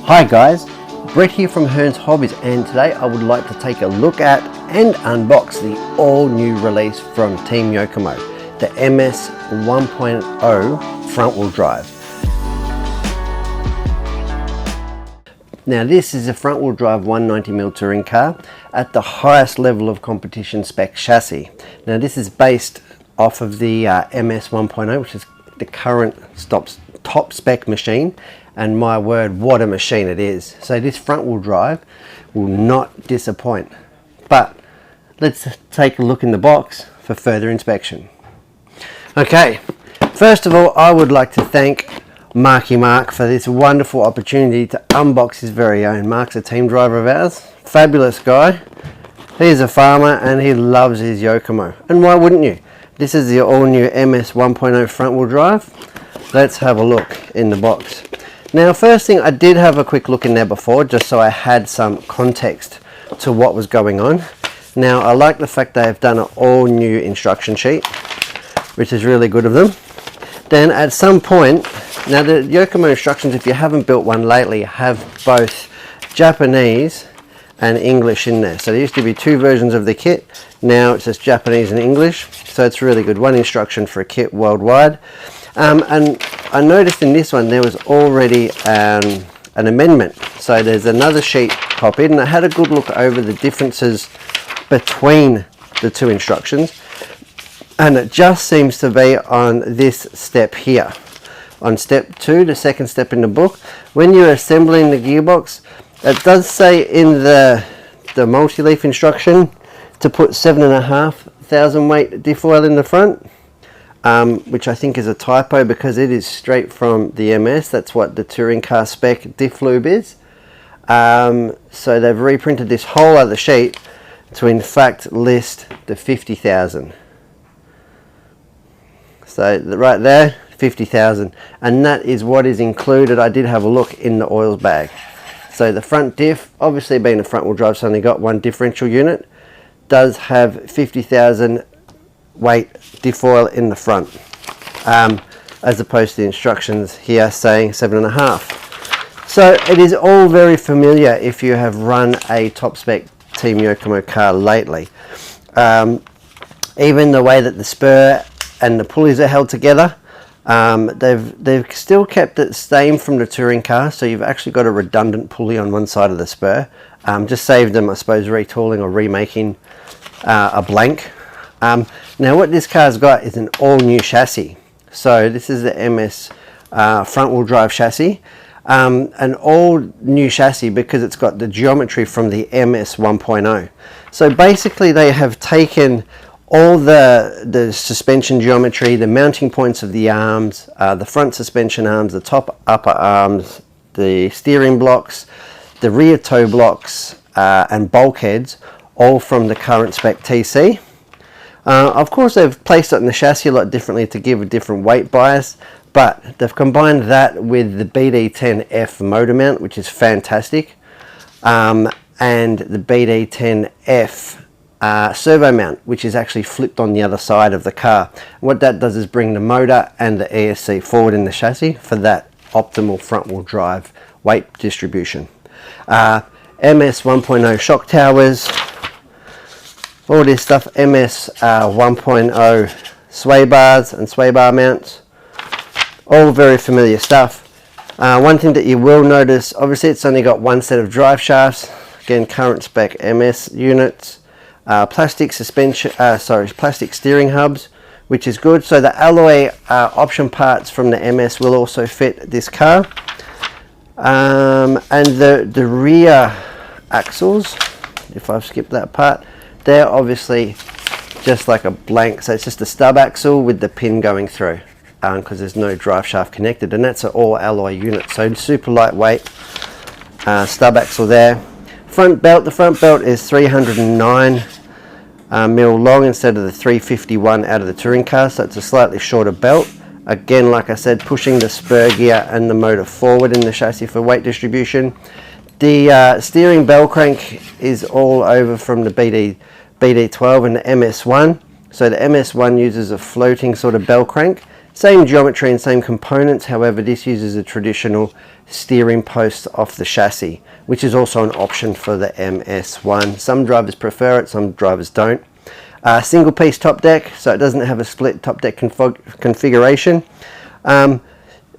Hi guys, Brett here from Hearns Hobbies, and today I would like to take a look at and unbox the all new release from Team Yokomo, the MS 1.0 front wheel drive. Now this is a front wheel drive 190mm touring car at the highest level of competition spec chassis. Now this is based off of the MS 1.0, which is the current top spec machine, and my word, what a machine it is. So this front wheel drive will not disappoint. But let's take a look in the box for further inspection. Okay, first of all, I would like to thank Marky Mark for this wonderful opportunity to unbox his very own. Mark's a team driver of ours, fabulous guy. He's a farmer and he loves his Yokomo, and why wouldn't you? This is the all new MS 1.0 front wheel drive. Let's have a look in the box. Now, first thing, I did have a quick look in there before, just so I had some context to what was going on. Now, I like the fact they have done an all new instruction sheet, which is really good of them. Then at some point, now the Yokomo instructions, if you haven't built one lately, have both Japanese and English in there. So there used to be two versions of the kit. Now it's just Japanese and English. So it's really good. One instruction for a kit worldwide. And I noticed in this one there was already an amendment. So there's another sheet copied, and I had a good look over the differences between the two instructions. And it just seems to be on this step here. On step 2, the second step in the book, when you're assembling the gearbox, it does say in the multi-leaf instruction to put 7,500 weight diff oil in the front, which I think is a typo because it is straight from the MS. That's what the touring car spec diff lube is. So they've reprinted this whole other sheet to in fact list the 50,000. So right there, 50,000, and that is what is included. I did have a look in the oils bag. So the front diff, obviously being a front wheel drive, it's only got one differential unit, does have 50,000 weight diff oil in the front, as opposed to the instructions here saying 7.5. So it is all very familiar if you have run a top spec Team Yokomo car lately. Even the way that the spur and the pulleys are held together, they've still kept it same from the touring car, so you've actually got a redundant pulley on one side of the spur. Just saved them, I suppose, retooling or remaking a blank. Now what this car's got is an all new chassis. So this is the MS front wheel drive chassis, an all new chassis because it's got the geometry from the MS 1.0. So basically they have taken all the suspension geometry, the mounting points of the arms, the front suspension arms, the top upper arms, the steering blocks, the rear toe blocks, and bulkheads, all from the current spec TC. Of course they've placed it in the chassis a lot differently to give a different weight bias, but they've combined that with the BD10F motor mount, which is fantastic, and the BD10F servo mount, which is actually flipped on the other side of the car. What that does is bring the motor and the ESC forward in the chassis for that optimal front wheel drive weight distribution. MS 1.0 shock towers, all this stuff, MS 1.0 sway bars and sway bar mounts, all very familiar stuff. One thing that you will notice, obviously it's only got one set of drive shafts, again current spec MS units. Plastic suspension, plastic steering hubs, which is good. So the alloy option parts from the MS will also fit this car. And the rear axles, if I've skipped that part, they're obviously just like a blank. So it's just a stub axle with the pin going through, because there's no drive shaft connected, and that's an all alloy unit. So super lightweight stub axle there. Front belt, the front belt is 309 mil long instead of the 351 out of the touring car, so it's a slightly shorter belt. Again, like I said, pushing the spur gear and the motor forward in the chassis for weight distribution. The steering bell crank is all over from the BD12 and the MS1. So the MS1 uses a floating sort of bell crank, Same geometry and same components, however this uses a traditional steering post off the chassis, which is also an option for the MS1. Some drivers prefer it, some drivers don't. Single piece top deck, so it doesn't have a split top deck configuration. And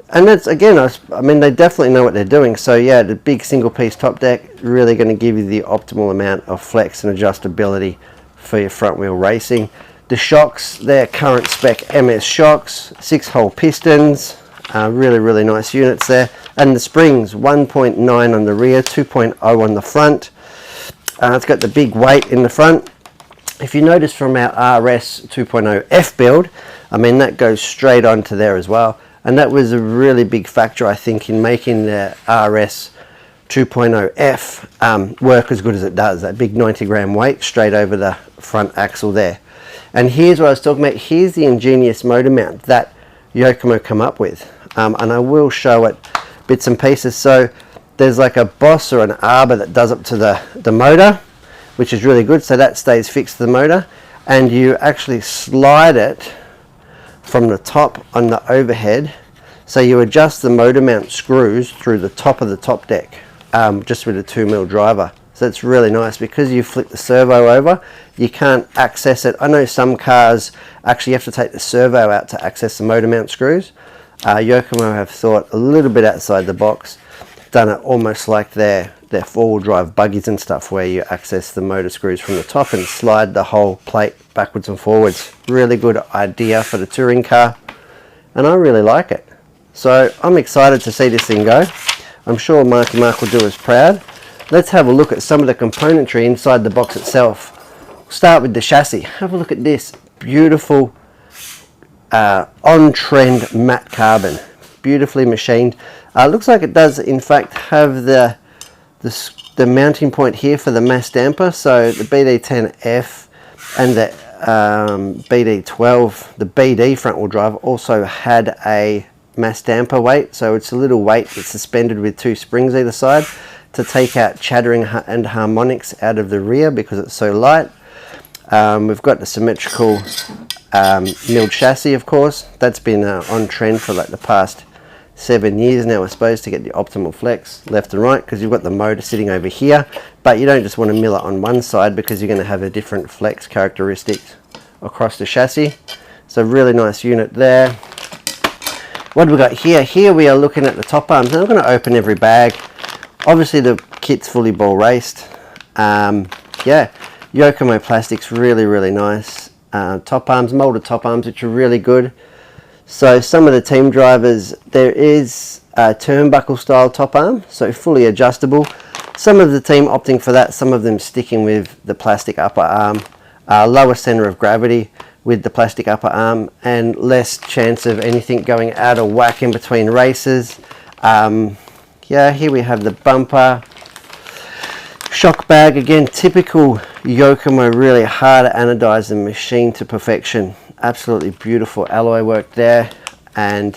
that's, again, I mean, they definitely know what they're doing. So yeah, the big single piece top deck really going to give you the optimal amount of flex and adjustability for your front wheel racing. The shocks, they're current spec MS shocks, 6-hole pistons, really nice units there. And the springs, 1.9 on the rear, 2.0 on the front. It's got the big weight in the front. If you notice from our RS 2.0 F build, I mean, that goes straight onto there as well. And that was a really big factor, I think, in making the RS 2.0 F work as good as it does. That big 90-gram weight straight over the front axle there. And here's what I was talking about. Here's the ingenious motor mount that Yokomo come up with. And I will show it bits and pieces. So there's like a boss or an arbor that does up to the motor, which is really good. So that stays fixed to the motor. And you actually slide it from the top on the overhead, so you adjust the motor mount screws through the top of the top deck, just with a 2mm driver. So it's really nice because you flip the servo over, you can't access it. I know some cars actually have to take the servo out to access the motor mount screws. Yokomo have thought a little bit outside the box, done it almost like their four-wheel drive buggies and stuff, where you access the motor screws from the top and slide the whole plate backwards and forwards. Really good idea for the touring car, and I really like it. So I'm excited to see this thing go. I'm sure Marky Mark will do us proud. Let's have a look at some of the componentry inside the box itself. We'll start with the chassis. Have a look at this beautiful on-trend matte carbon, beautifully machined. Looks like it does in fact have the mounting point here for the mass damper. So the BD10F and the BD12, the BD front wheel drive, also had a mass damper weight. So it's a little weight that's suspended with 2 springs either side to take out chattering and harmonics out of the rear because it's so light. We've got the symmetrical milled chassis, of course. That's been on trend for like the past 7 years now, I suppose, to get the optimal flex left and right, because you've got the motor sitting over here, but you don't just want to mill it on one side because you're going to have a different flex characteristics across the chassis. So really nice unit there. What have we got here? Here we are looking at the top arms. Now I'm going to open every bag. Obviously the kit's fully ball raced. Yeah, Yokomo plastics, really nice. Top arms, molded top arms, which are really good. So some of the team drivers, there is a turnbuckle style top arm, so fully adjustable. Some of the team opting for that, some of them sticking with the plastic upper arm. Lower center of gravity with the plastic upper arm, and less chance of anything going out of whack in between races. Yeah, here we have the bumper. Shock bag, again, typical Yokomo, really hard to anodize and machine to perfection. Absolutely beautiful alloy work there, and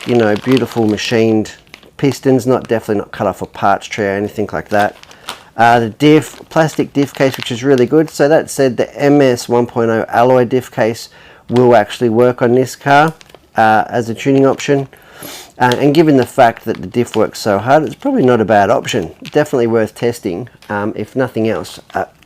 you know, beautiful machined pistons, definitely not cut off a parts tray or anything like that. The plastic diff case, which is really good. So that said, the MS 1.0 alloy diff case will actually work on this car as a tuning option. And given the fact that the diff works so hard, it's probably not a bad option. Definitely worth testing. If nothing else,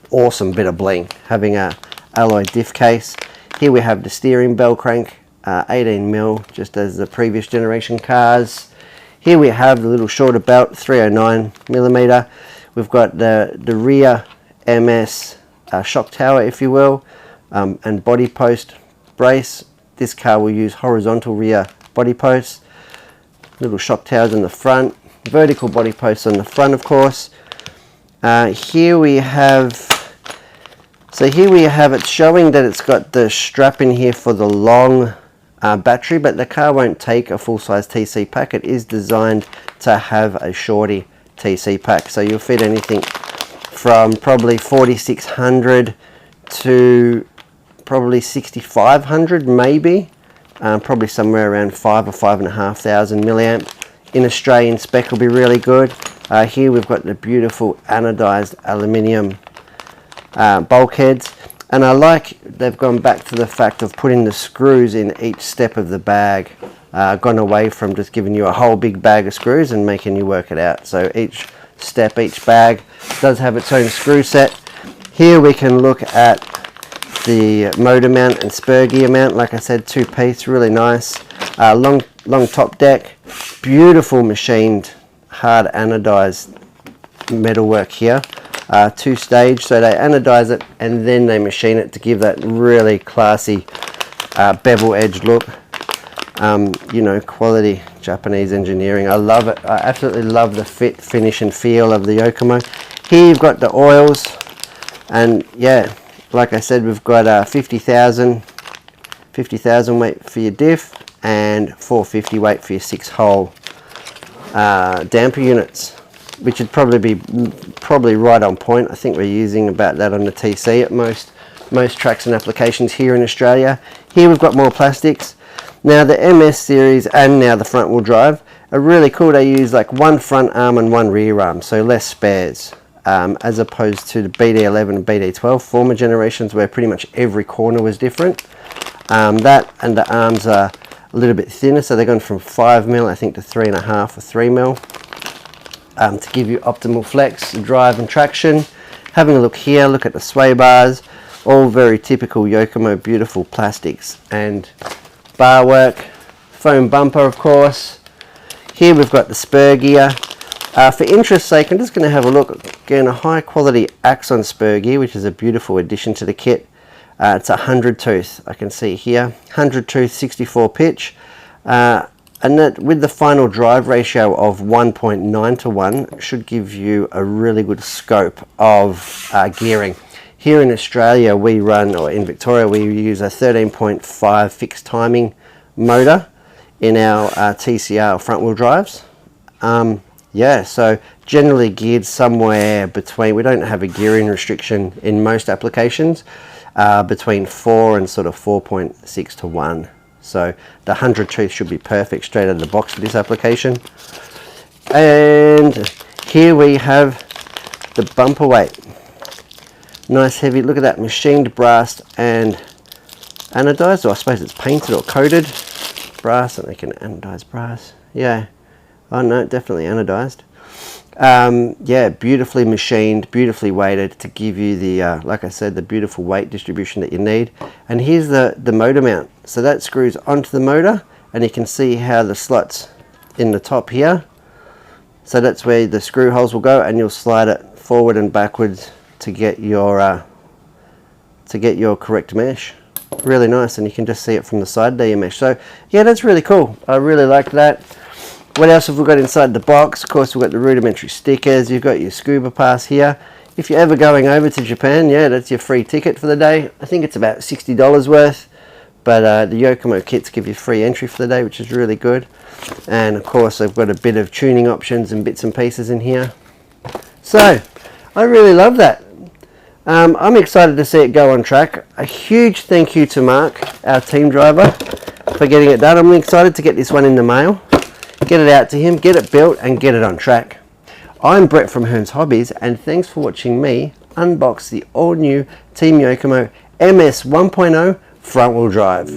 awesome bit of bling having a alloy diff case. Here we have the steering bell crank, 18mm, just as the previous generation cars. Here we have the little shorter belt, 309mm. We've got the rear MS shock tower, if you will, and body post brace. This car will use horizontal rear body posts. Little shock towers in the front, vertical body posts on the front, of course. Here we have it showing that it's got the strap in here for the long battery, but the car won't take a full-size TC pack. It is designed to have a shorty TC pack, so you'll fit anything from probably 4600 to probably 6500 maybe. Probably somewhere around 5 or 5,500 milliamp. In Australian spec will be really good. Here we've got the beautiful anodized aluminium bulkheads. And I like they've gone back to the fact of putting the screws in each step of the bag, gone away from just giving you a whole big bag of screws and making you work it out. So each step, each bag does have its own screw set. Here we can look at the motor mount and spur gear mount. Like I said, 2-piece, really nice. Long top deck, beautiful machined, hard anodized metalwork here. 2-stage, so they anodize it and then they machine it to give that really classy bevel edge look. You know, quality Japanese engineering. I love it. I absolutely love the fit, finish and feel of the Yokomo. Here you've got the oils, and yeah, like I said, we've got 50,000 weight for your diff and 450 weight for your 6-hole damper units, which would probably be right on point. I think we're using about that on the TC at most tracks and applications here in Australia. Here we've got more plastics. Now the MS series and now the front wheel drive are really cool. They use like one front arm and one rear arm, so less spares, as opposed to the BD11 and BD12 former generations where pretty much every corner was different. That and the arms are a little bit thinner, so they're gone from 5mm I think to 3.5 or 3mm, to give you optimal flex, drive and traction. Having a look here, look at the sway bars, all very typical Yokomo, beautiful plastics and bar work. Foam bumper, of course. Here we've got the spur gear. For interest's sake, I'm just going to have a look. Again, a high quality Axon spur gear, which is a beautiful addition to the kit. It's a 100 tooth, I can see here, 100 tooth 64 pitch, and that with the final drive ratio of 1.9 to 1 should give you a really good scope of gearing. Here in Australia we run, or in Victoria we use a 13.5 fixed timing motor in our TCR front wheel drives. Yeah, so generally geared somewhere between, we don't have a gearing restriction in most applications, between 4 and sort of 4.6 to 1. So the 100 tooth should be perfect straight out of the box for this application. And here we have the bumper weight. Nice heavy, look at that, machined brass and anodized, or I suppose it's painted or coated brass, and they can anodize brass. Yeah, oh no, definitely anodized. Yeah, beautifully machined, beautifully weighted to give you the, like I said, the beautiful weight distribution that you need. And here's the motor mount. So that screws onto the motor, and you can see how the slots in the top here. So that's where the screw holes will go, and you'll slide it forward and backwards to get your correct mesh. Really nice, and you can just see it from the side there, your mesh. So yeah, that's really cool. I really like that. What else have we got inside the box? Of course, we've got the rudimentary stickers. You've got your scuba pass here. If you're ever going over to Japan, yeah, that's your free ticket for the day. I think it's about $60 worth, but the Yokomo kits give you free entry for the day, which is really good. And of course, they've got a bit of tuning options and bits and pieces in here. So I really love that. I'm excited to see it go on track. A huge thank you to Mark, our team driver, for getting it done. I'm excited to get this one in the mail, get it out to him, get it built and get it on track. I'm Brett from Hearns Hobbies, and thanks for watching me unbox the all new Team Yokomo MS 1.0 front wheel drive.